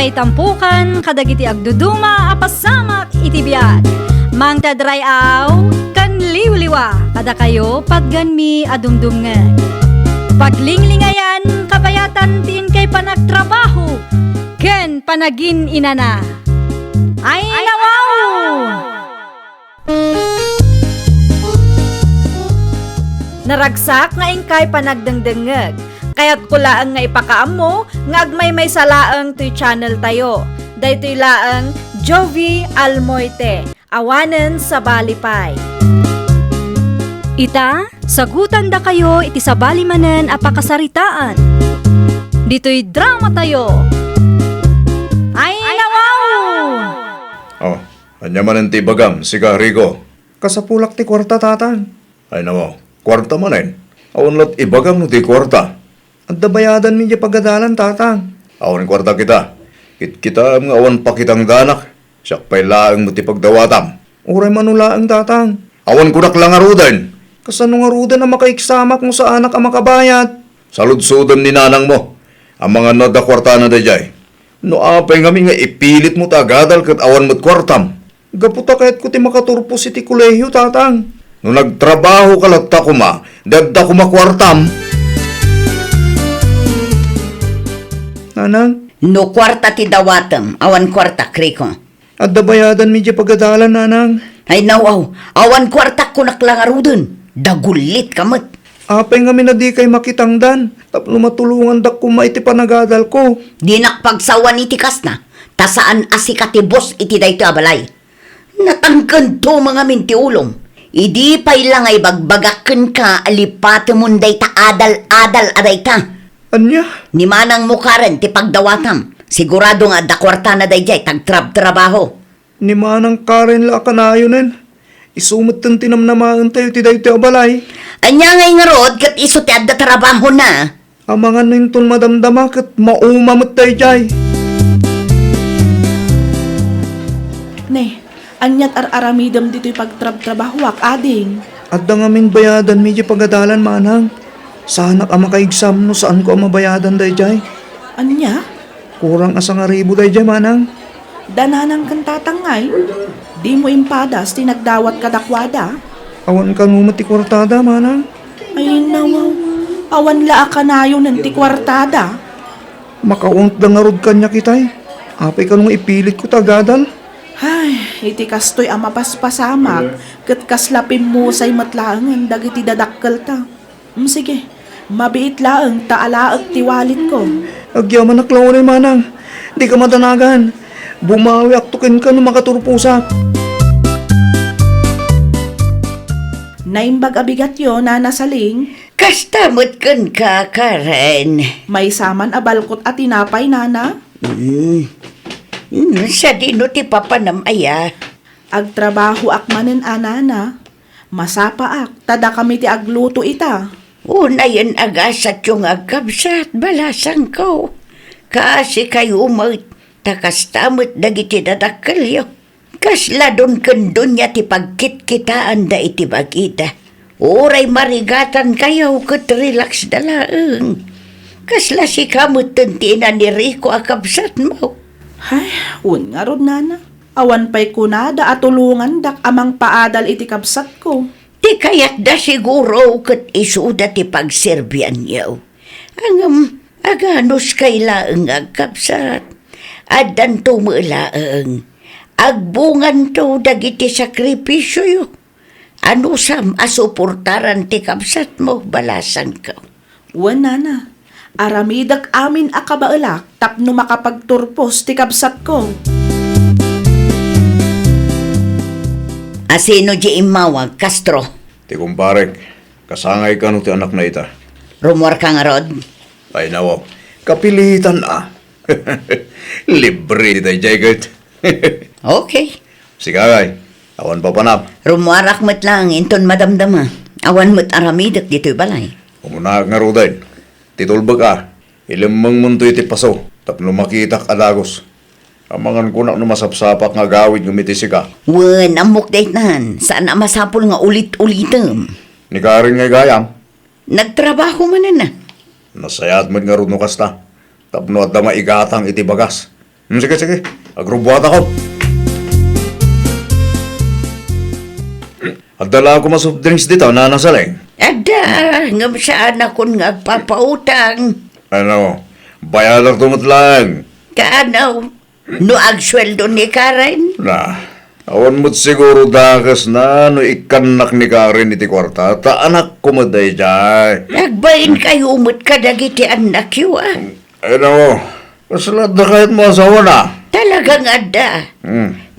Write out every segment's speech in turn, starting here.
Makaitampukan kadagiti agduduma apasamak iti biag. Mangtadray aw kan liwliwa kada kayo padganmi adumdumngeg. Paglinglingayan kabayatan tin kay panagtrabaho ken panagin inana. Ay nawaw! Naragsak nga ingkay panagdengdengeg. Kaya't kulaang nga ipakaam mo, nga agmay may salaang to'y channel tayo. Daytoy laang Jovi Almoite, awanen sa balipay. Ita, sagutan da kayo iti sa balimanen apakasaritaan. Dito'y drama tayo. Ay nawaw! Oh, anya man ti bagam, siga Rico. Kasapulak ti kwarta tatang. Ay nawaw, kwarta manen. Awan lat ibagam no ti kwarta. At dabayadan mi di pagadalan tatang. Awan kwarta kita. Kita nga awan pa kitang danak. Siyak pa'y laang mo ti pagdawatam. Uray manulaang tatang. Awan kunak lang arudan. Kasano arudan na makaiksamak mo sa anak ang makabayat. Saludsudan ni nanang mo. Ang mga nada kwarta na dayay. No apay ngami nga ipilit mo tagadal kat awan mo't kwartam. Gaputa kahit ko ti makaturpos iti kolehiyo tatang. No nagtrabaho kalagta ko ma, dadda ko makwartam. Nanang? No kwarta ti dawatem, awan kwarta kriko. At dabayadan mi di pagadalan nanang. Ay nawaw, awan kwarta kunak lang arudun. Dagulit kamat. Apay nga minadi kay makitangdan. Tapno matulungan dak kuma iti panagadal ko. Di nakpagsawan iti kas na, tasaan asikatibos iti dayto abalay. Natangkan to mga minti ulong. Idi pay lang ay bagbagaken ka alipate munday ta adal-adal aday ta. Anya? Ni manang mukaren ti pagdawatam. Sigurado nga dakwarta na dayjay tagtrab-trabaho. Ni manang Karen la kanayonen. Isumot ng tinamnamaan tayo ti dayto abalay. Anya ngay nga rod kat iso ti adda trabaho na. Amangan ninton madamdama kat maumamot tayo jay. Ne, anyat aramidam dito'y pagtrab-trabahuak, ading. At da ngamin bayadan medyo pagadalan manang. Sana ka makaigsam no saan ko ang mabayadan dahi jay. Anya? Kurang asang aribo dahi jay manang. Dananang kang tatangay. Di mo impadas, tinagdawat kadakwada. Awan ka numot ti kwartada manang. Ay nawaw, awan laa ka na yun ng tikwartada. Makaunt da nga rod kanya kitay. Apay ka nung ipilit ko tagadal. Ay, iti kastoy ang mapaspasamak. Kat kaslapin mo sa'y matlaangan, dagiti dadakkel ta. Sige, mabiit laang taalaag tiwalit ko. Agyaman na klaunin manang. Di ka matanagan. Bumawi aktukin ka nung makaturpusak. Naimbag abigat yo na nasaling, Kastamot kun ka, Karen. may saman abalkot at tinapay nana. Sa dino ti papanam aya. Agtrabaho ak manen anana. Masapa ak, tada kami ti agluto ita. Una yan agasat yung agkabsat, balasang ko. Kasi kayo umot, takastamot dagiti dadakkalyo. Kasla don kandun niya ti pagkit-kitaan da iti bagita. Oray marigatan kayo kat relax dalaang. Kasla si kamot tuntina ni Rico akabsat mo. Ay, nga rod nana. Awan pa'y kunada at tulungan dak amang paadal iti kabsat ko. Ti kayat da siguro kat isuda ti pagserbian yaw. Ang aganos kailaang agkabsat. Adan tumulaang. Agbungan to dagiti sakripisyo yo. Ano sam asuportaran ti kabsat mo balasan ka. Wan nana. Aramidak amin akabaelak tapno makapagturpos ti kabsat ko. Asino di imawag, Castro? Ti kumparek, kasangay ka no ti anak na ita. Rumor ka nga rod? Ay nawaw, kapilitan Libre di tayo jaygot. Okay. Sigagay, awan pa panap. Rumuarak mo't lang, inton madamdama. Awan mo't aramidak dito'y balay. Umunak nga rodayn. Titulbag ilimang munto'y ti paso. Tapno makitak adagos. Amangan ko na masapsapak nga gawid ngumitisi ka. Wen, amok dayt nahan. Saan na masapol nga ulit-ulitem? Ni Karin nga gayam. Nagtrabaho man na. Nasayat mo nga rin kasta. Tapno at da maigatang iti bagas. Sige, sige. Agrubuhat ako. At dala ako soft drinks dito, nanasaling. Ada, ngam saan ako nga papautang. Ano, bayalang tumot lang. Kaanaw, no agsweldo ni Karen? Na, awan mo't siguro dakas na no ikanak ni Karen iti kwarta, ta anak ko maday jay. Nagbain kayo umot ka dagiti anak yu ah. Ano, kasalat na kahit mo asawa na. Talagang ada.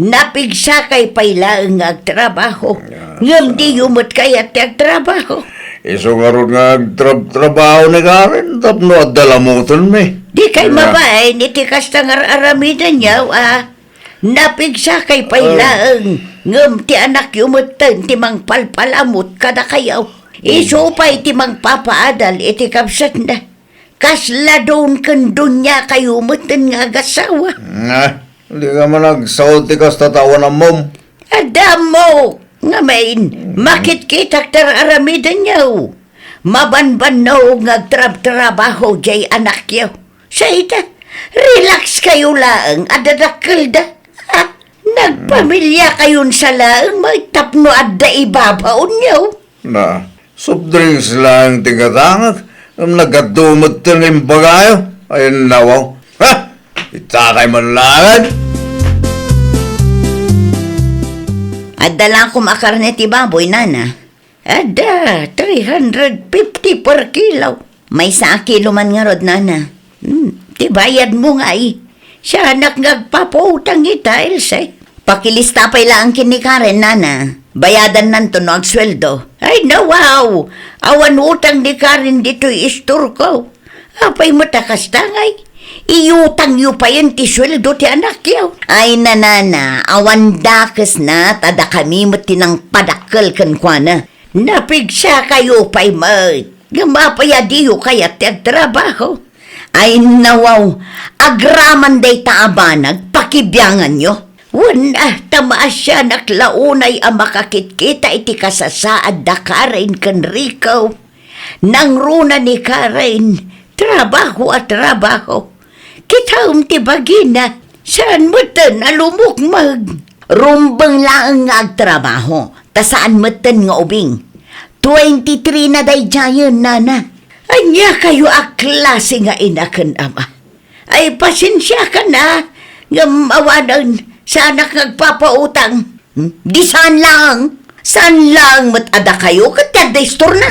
Napigsa kay payla ang agtrabaho. Ngam di umot kaya ti agtrabaho. Iso nga ron nga trabaho ni Karen, tapno at dalamutan me. Di kay mabay, niti kasta nga aramidan niya ah. Napigsa kay payla ang ngam ti anak yumutan ti mang palpalamot kada kayaw. Iso pa iti mang papaadal iti kapsat na. Kasla doon kandun niya kayo mutan nga agasawa. Nga, hindi ka man nagsaot ti kas tatawan ng mom. Adamo! Nga main, makit-kitak tararamidan niyo. Mabanbanaw nga trabaho jay anak niyo. Sa ita, relax kayo laang adadakil da. Ha? Nagpamilya kayon sa laang may tapno adda ibabaon niyo. Na, soft drinks lang tingatangag. Ang nagadumot ka ng bagayo. Ayun nawaw. Ha? Itakay man lang. Adda lang kumakarne ti baboy, nana. Adda, 350 per kilo. May sa kilo man nga rod, nana. Ti bayad mo nga Siya anak ngagpapautang ita, Ilse. Pakilista pa'y lang kini Karen, nana. Bayadan nanto no agsweldo. Ay, wow! Awan utang ni Karen dito'y istur ko. Apay mo takastangay. Iutang yu pa yun ti sweldo ti anak yaw. Ay, nanana, awan dakas na, tada kami mo tinang padakal kan kwa na. Napigsa kayo pa'y mat. Gamapaya diyo kaya ti agtrabaho. Ay, nawaw, agraman day taabanag, pakibyangan nyo. Wala, tamaas siya naklaunay ang makakitkita iti kasasaad da Karen kan Rico. Nang runa ni Karen, trabaho at trabaho. Kita tibagina, saan mo tan alumukmag? Rumbang lang nga agtrabaho, ta saan mo tan nga ubing? 23 na day jayon, nana. Anya kayo aklase nga inakan ama. Ay, pasensya ka na, nga mawanan. Sa anak nagpapautang. Di saan lang? Saan lang matada kayo? Katyaday store na.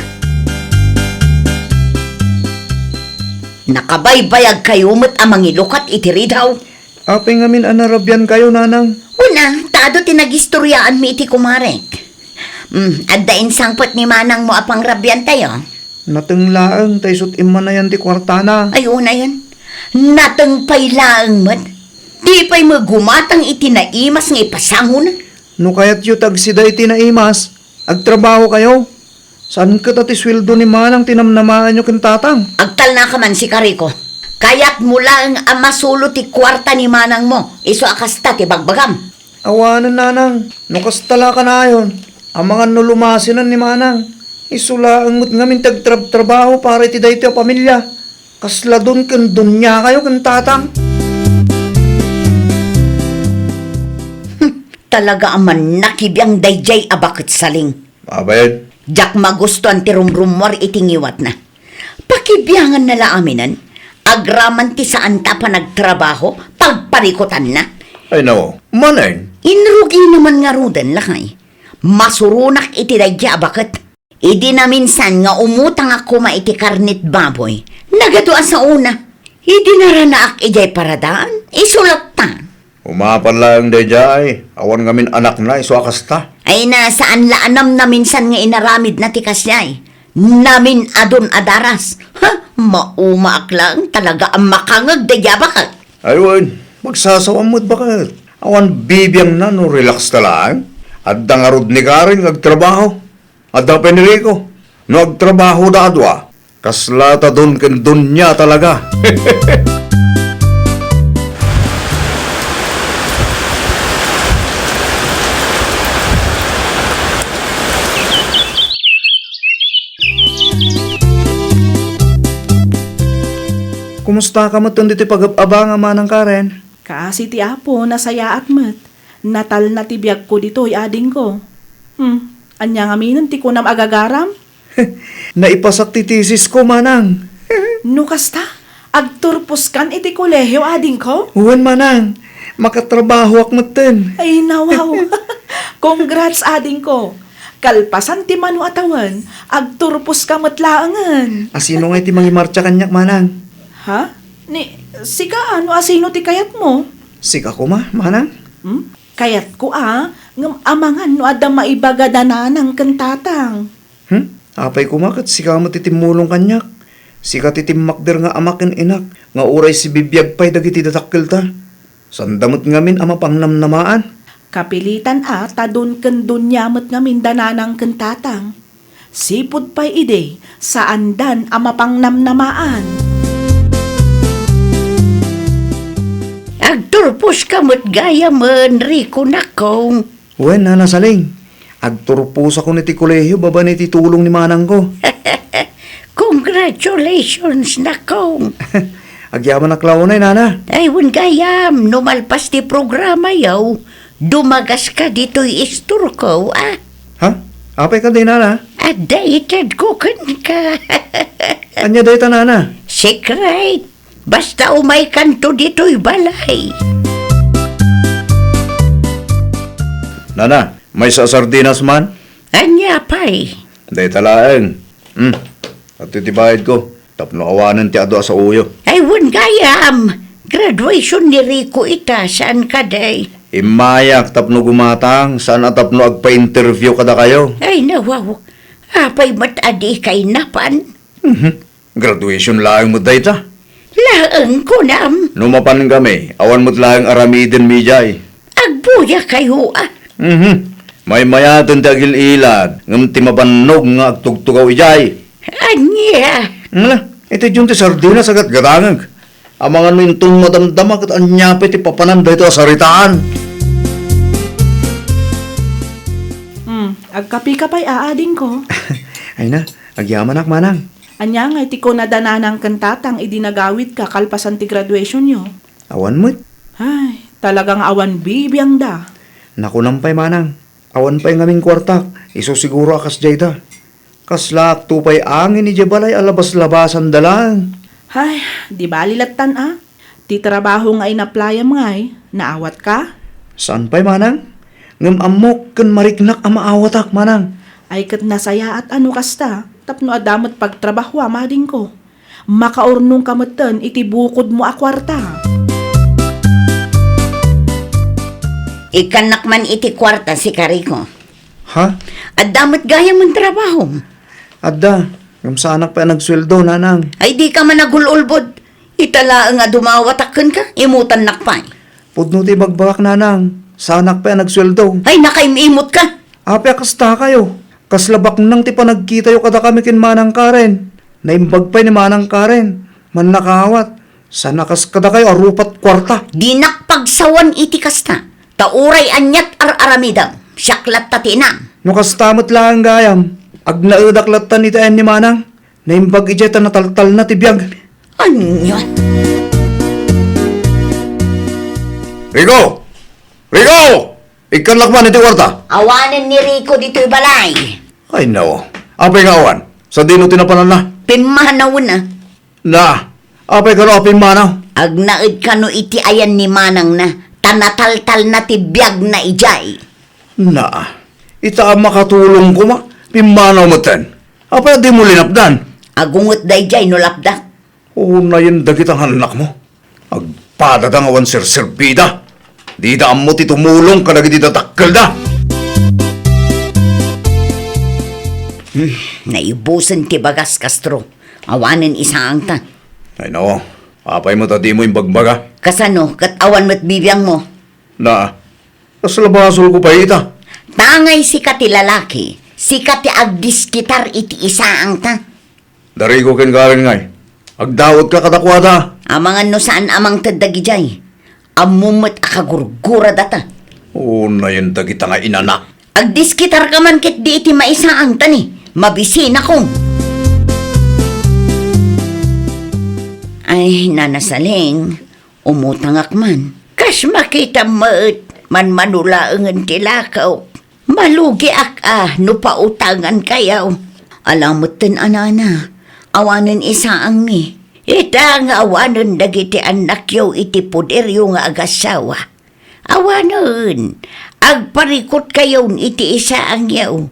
Nakabaybayag kayo mat amang ilukat itiridaw. Aping amin anarabyan kayo, nanang. Una, tado tinagistoryaan mi iti kumarek. Addain sangpot ni manang mo apang rabyan tayo. Natenglaang tayo sut iman na yan ti kwartana. Ay, una yan. Natang pailaang mat. Di pa'y magumatang itinaimas nga ipasangon. No kaya't yu tagsida iti naimas, agtrabaho kayo. Saan ka tati sweldo ni manang tinamnamaan nyo kintatang? Agtal na ka man si Kariko. Kaya't mula ang amasulo ti kwarta ni manang mo. Iso akasta ti bagbagam. Awanan, nanang. No kastala ka na ayon. Ang mga nulumasinan ni manang. Isula ang ngamin tagtrabaho para iti dahi ti o pamilya. Kasla dun kan dunya kayo kintatang. Talaga aman nakibiyang dayjay abakit saling. Abayad. Jak magusto ang tirumrumor itingiwat na. Pakibiyangan nala aminan. Agraman ti saan ta pa nagtrabaho, pagparikutan na. Ay no, manay. Inrugi naman nga rudan lakay. Masurunak iti dayjay abakit. Idi na minsan nga umutang ako maiti karnit baboy. Nagadoa sa una. Idi na ranaak ijay paradaan. Isulat ta. Umapan lang dayjay. Awan ngamin anak na iso akasta. Ay nasaan laanam na minsan nga inaramid na tikas niyay. Namin adon adaras. Ha? Maumaak lang talaga ang makangag dayabakat. Ayun, magsasawam mo't bakit? Awan bibiyang na no relax ta lang. At dangarod ni Karen nagtrabaho. At dapat ni Rico. No agtrabaho da adwa. Kaslata dun kan dunya talaga. Kumusta ka mo dito pag-abanga manang Karen? Kasi ti apo nasaya at met. Natal na ti biyag ko dito'y ading ko. Anya nga minan ti kunam agagaram? Naipasak ti thesis ko, manang. No kasta, agturpos kan iti kolehiyo ading ko? Huwan, manang. Makatrabaho ak maten. Ay nawaw. Congrats ading ko. Kalpasan ti manu atawan, agturpos ka matlaangan. Asino nga ti mangimarcha kanyak, manang? Ha? Sika ano asino ti kayat mo? Sika ko ma, manang? Kayat ko ngam amangan no adda maibagadanan ng kantatang. Apay kumakat, sika mo titimulong kanyak. Sika titimmakder nga amakin inak, nga uray si bibiyag pay dagiti datakkel ta. Sandamot ngamin ama pang namnamaan. Kapilitan tadun ken dunyamot ngamin dananang kantatang. Sipud pay ide, saan dan ama pang namnamaan. Agturpos ka mo't gaya man, Rico nakong. Wen, nanasaling. Agturpos ako ni ti kolehiyo, baba ni ti tulong ni manang ko. Congratulations, nakong. Agyaman na klaunay, nana. Ay, wan gayam, numalpas ti programa yaw. Dumagas ka dito'y istur ko, Ha? Apay ka din, nana? Dated ko kan ka. Anya day ta, nana? Secret. Basta umay kanto dito'y balay. Nana, may sa sardinas man? Anya pa'y. Day talaeng. At titibayad ko. Tapno awanan ti ado sa uyo. Ay, wan gayam. Graduation ni Rico ita, saan ka day? Imayak tapno gumatang. Saan atapno agpa-interview kada kayo? Ay, nawaw. Apay matadi kay napan. Graduation lang mo day ta. Laang ko nam. Numapan kami. Awan mo't lang aramidin mijay. Agbuya kayo May mayatin dagil ilad. Ngam ti mabanog nga agtugtugaw ijay. Anya. Ngala, ito yung ti sardinas agat gadangag. Amangan mo yung itong madamdamak at anyapi ti papanan dito sa saritaan. Agkapi ka pa'y aading ko. Ay na, agyaman ak manang. Anya nga iti ko na dananang kantatang idinagawid ka kalpasan ti graduation nyo. Awan mo't. Ay, talagang awan bibiyang da. Nakunampay manang. Awan pa'y ngaming kwartak. Iso siguro akas jayda. Kaslak tupay angin ni Jabalay alabas-labasan dalang. Ay, di balilatan Ti trabaho nga inaplayam ngay, naawat ka? Saan pa'y manang? Ngam amok kan mariknak ang maawatak manang. Ay kat nasaya at ano kasta, tapno adamot pagtrabaho amading ko. Makaurnong kamatan iti bukod mo akwarta. Ikanak man iti kwarta si Kariko. Ha? At damot gaya mong trabaho. Adda, ngam sa anak pa nagsweldo nanang. Ay di ka man nagululbod. Itala nga dumawatakan ka, imutan nakpay. Pudno ti bagbakak nanang. Sa anak pa nagsweldo. Ay nakaimimot ka. Apya kasta kayo. Kaslabak nang ti panagkita yo kada kami kin Manang Karen. Naimbag pa ni Manang Karen. Man nakawat. Sa nakas kada kayo arupat kwarta. Di nakpagsawan iti kasta. Tauray anyat ar-aramidam. Syaklat tatinam. No kastamot lang gayam. Ag naudaklat ni taen ni Manang. Naimbag ijeta nataltal na tibiyag. Anya? Rico! Rico! Ikan lakman iti kwarta. Awanan ni Rico dito'y balay. Ay no. Apay nga awan. Sa dino tinapanan na. Pimanaw na. Na. Apay ka no apay manaw. Agnaid ka no iti ayan ni Manang na. Tanataltal na tibiyag na ijay. Na. Ita ang makatulong ko ma. Pimanaw mo ten. Apay di mo linapdan. Agungot da ijay no lapdak. Una yun dagit ang anak mo. Agpadadang awan sir-serbida. Di da mo ti tumulong ka nagiti datakkel da. Naibusan ti bagas Castro. Awanan isang ta. Ay no. Apay mo tadi mo yung bagbaga. Kasano, kat awan mo't bibiyang mo. Na. Kasalabasol ko pa ita. Tangay si kati lalaki. Si kati agdiskitar iti isaang ta. Dari ko ken galing ngay. Agdawat ka katakwada. Amangan no saan amang tadagijay. Amumot akagurgura data. Una yun dagita nga inana. Agdiskitar ka man kit di iti maisaang tani. Mabisin akong. Ay, nanasaling. Umutangak man. Kas makita mo't man manulaangan tilakaw. Malugi no pautangan kayaw. Alamutin anana, awanan isa ang mi. Ita nga awanan dagiti anak yaw iti puder yung agasawa. Awanan, agparikot kayaw iti isa ang yaw.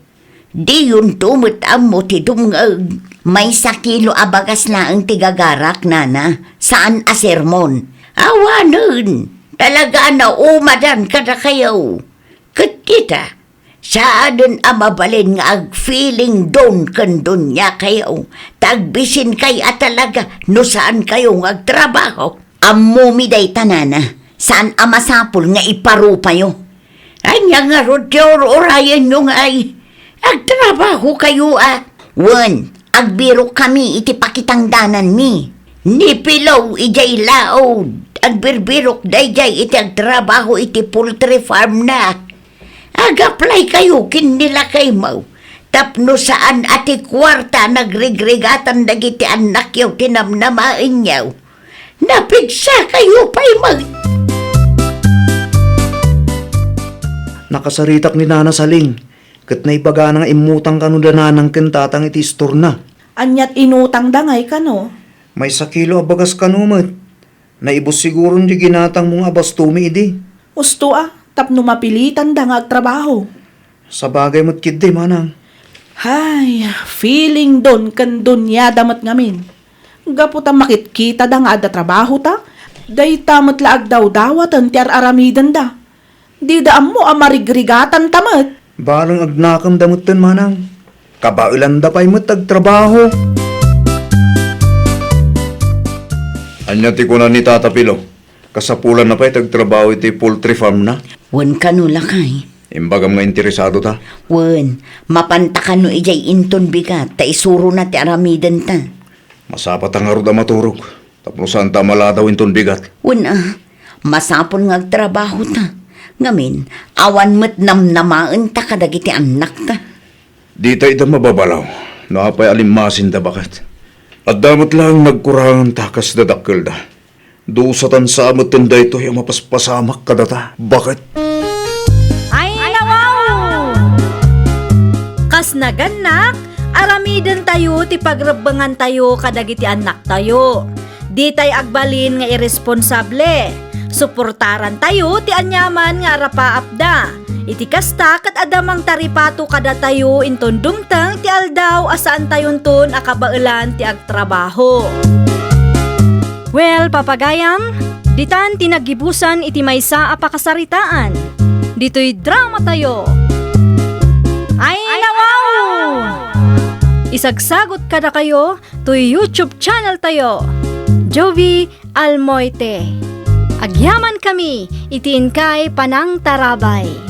Di yun tumutang mo ti dumngag. May 1 kilo abagas na ang tigagarak, nana. Saan a sermon? Awanan, talaga na umadan kada kayaw. Kat kita, saan ang mabalin nga ag-feeling doon kandun niya kayo. Tagbisin kay talaga no saan kayo agtrabaho. Amumiday tanana, saan ang masapul nga iparupa yo. Anya nga rodyor orayan nyo nga ay agtrabaho kayo Wan, agbiro kami iti pakitangdanan mi. Ni pilaw ijay laod, agbirbirok dayjay iti agtrabaho iti poultry farm na. Ag-apply kayo kin nila kay mau. Tapno saan ati kwarta nagrigrigatan dagiti anak yaw tinamnamain yaw. Napigsa kayo pa'y mag... Nakasaritak ni Nana Saling. Kat naibaga nga imutang kanudananang kentatang iti store na. Anyat inutang dangay ka no? May 1 kilo abagas kanumat. Naibos siguro di ginatang mong abastumi idi. Usto tapno mapilitan da nga agtrabaho. Sa bagay mo't kidde, manang. Hay, feeling don kan dunya damat ngamin. Gaputa makitkita da nga ada trabaho ta. Day tamat laag daw dawatan ti aramidan da. Di da mo amarigregatan tamat. Balang agnakam damutan, manang. Kabailan da pa'y mo't agtrabaho. Anya ti kunan ni Tata Pilo. Kasapulan na pa'y tagtrabaho iti poultry farm na. Wan kanula kay. Imbagam nga interesado ta. Wan, mapantakan no ijay inton bigat, ta isuro na ti aramidan ta. Masapat ang arod na maturog. Tapos saan ta maladaw inton bigat. Wan masapon nga agtrabaho ta. Ngamin, awan mo't namnamaan ta kadagiti anak ta. Di tayo da mababalaw. Nakapay alimasin da bakit. At damat lang nagkurangan takas da dakkel da. Dusatan sa amat tinda ito yung mapaspasamak kadata. Bakit? Ay, nawaw! Kas naganak, aramidan tayo, ti pagrebengan tayo, kadagiti anak tayo. Di tay agbalin nga irresponsable. Suportaran tayo, ti anyaman nga arapaapda. Iti kasta kat adamang taripato kada tayo inton dumtang ti aldaw asaan tayon ton akabailan ti agtrabaho. Well, papagayam, ditan tinagibusan iti maysa a pakasaritaan. Dito'y drama tayo. Ay, nawaw! Isagsagot kada kayo to YouTube channel tayo. Jovi Almoite. Agyaman kami, itiin kay Panang Tarabay.